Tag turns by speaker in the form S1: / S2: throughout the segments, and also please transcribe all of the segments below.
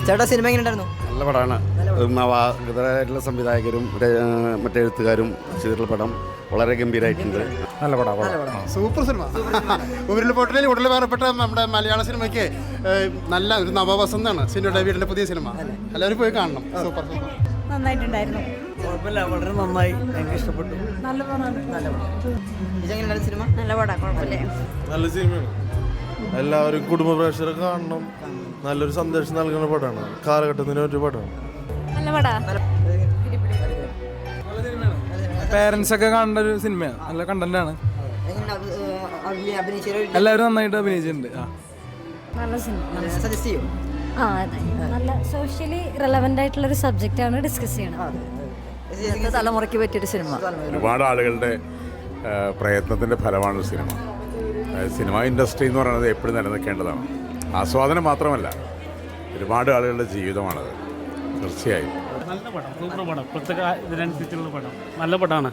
S1: ചേട്ടാ സിനിമ എങ്ങനെ ഉണ്ടായിരുന്നു?
S2: നല്ല പടമാണ്. നവാഗതരായിട്ടുള്ള സംവിധായകരും മറ്റെഴുത്തുകാരും ചെയ്തിട്ടുള്ള പടം വളരെ ഗംഭീരമായിട്ടുണ്ട്.
S3: നല്ല പടം.
S4: Super cinema. ഉരുൾപൊട്ടലിൽ ഉടൽ വേർപ്പെട്ട നമ്മുടെ മലയാള സിനിമയ്ക്ക് നല്ല ഒരു നവവസന്താണ് സിനിമ ഡേവിഡിന്റെ പുതിയ സിനിമ. എല്ലാവരും പോയി കാണണം. Super super.
S5: നന്നായിട്ടുണ്ടായിരുന്നു.
S6: കുഴപ്പമില്ല, വളരെ നന്നായി, എനിക്ക് ഇഷ്ടപ്പെട്ടു.
S5: നല്ല പടമാണ്.
S1: ഇതെങ്ങനെയാണ് സിനിമ?
S5: നല്ല പടം, കുഴപ്പമില്ല.
S7: നല്ല സിനിമയാണ്. എല്ലാവരും കുടുംബ പ്രേക്ഷകരെ കാണണം. നല്ലൊരു സന്ദേശം നൽകുന്ന പടമാണ്. കാലഘട്ടത്തിന് ഒരു പടമാണ്.
S5: നല്ല പടാ.
S3: പേരൻസ് ഒക്കെ കാണേണ്ട ഒരു സിനിമയാണ്. നല്ല കണ്ടന്റാണ്. എല്ലാവരും നന്നായിട്ട് അഭിനയിച്ചിട്ടുണ്ട്.
S5: നല്ല സിനിമ.
S1: സജസ്റ്റ് ചെയ്യും.
S5: അതെ, നല്ല സോഷ്യലി റെലവൻ്റ് ആയിട്ടുള്ളൊരു സബ്ജക്റ്റാണ് ഡിസ്കസ് ചെയ്യണം. തലമുറയ്ക്ക് പറ്റിയൊരു സിനിമ.
S8: ഒരുപാട് ആളുകളുടെ പ്രയത്നത്തിൻ്റെ ഫലമാണ് സിനിമ. സിനിമ ഇൻഡസ്ട്രി എന്ന് പറയുന്നത് എപ്പോഴും നിലനിൽക്കേണ്ടതാണ്. ആസ്വാദനം മാത്രമല്ല, ഒരുപാട് ആളുകളുടെ ജീവിതമാണത്. തീർച്ചയായും
S6: നല്ല പടം, സൂപ്പർ പടം. പ്രത്യേക ഇതിനനുസരിച്ചുള്ള പടം. നല്ല പടമാണ്.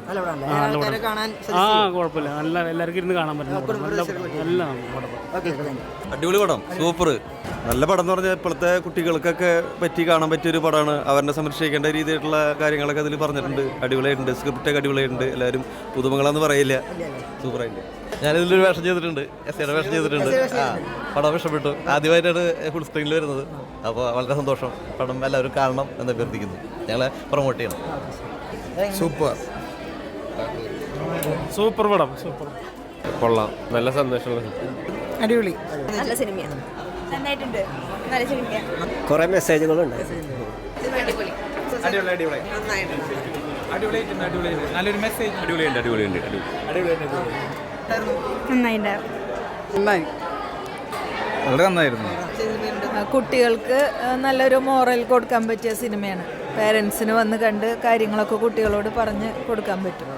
S6: കുഴപ്പമില്ല, നല്ല എല്ലാവർക്കും ഇരുന്ന് കാണാൻ പറ്റുന്ന നല്ല പടം.
S9: അടിപൊളി പടം, സൂപ്പർ. നല്ല പടം എന്ന് പറഞ്ഞാൽ ഇപ്പോഴത്തെ കുട്ടികൾക്കൊക്കെ പറ്റി കാണാൻ പറ്റിയൊരു പടമാണ്. അവരെ സംരക്ഷിക്കേണ്ട രീതിയായിട്ടുള്ള കാര്യങ്ങളൊക്കെ അതിൽ പറഞ്ഞിട്ടുണ്ട്. അടിപൊളിയായിട്ടുണ്ട്. സ്ക്രിപ്റ്റൊക്കെ അടിപൊളിയായിട്ടുണ്ട്. എല്ലാവരും പുതുമകളെന്ന് പറയില്ല, സൂപ്പറായിട്ട്. ഞാനിതിലൊരു വേഷം ചെയ്തിട്ടുണ്ട്, എസ്ഐയുടെ വേഷം ചെയ്തിട്ടുണ്ട്. പടം ഇഷ്ടപ്പെട്ടു. ആദ്യമായിട്ടാണ് ഫുൾ സ്ക്രീനിൽ വരുന്നത്. അപ്പോൾ വളരെ സന്തോഷം. പടം എല്ലാവരും കാണണം എന്ന് അഭ്യർത്ഥിക്കുന്നു. ഞങ്ങളെ പ്രൊമോട്ട് ചെയ്യണം.
S2: സൂപ്പർ
S6: സൂപ്പർ പടം, സൂപ്പർ.
S7: കൊള്ളാം, നല്ല സന്ദേശമുള്ള.
S5: അടിപൊളി. നല്ല സിനിമയാണ്. നന്നായിട്ടുണ്ട്. നല്ല സിനിമയാണ്.
S9: കുറേ മെസ്സേജുകളുണ്ട്.
S3: നല്ലൊരു മെസ്സേജ്. വളരെ നന്നായിരുന്നു.
S10: കുട്ടികൾക്ക് നല്ലൊരു മോറൽ കൊടുക്കാൻ പറ്റിയ സിനിമയാണ്. പേരൻസിന് വന്ന് കണ്ട് കാര്യങ്ങളൊക്കെ കുട്ടികളോട് പറഞ്ഞ് കൊടുക്കാൻ പറ്റും.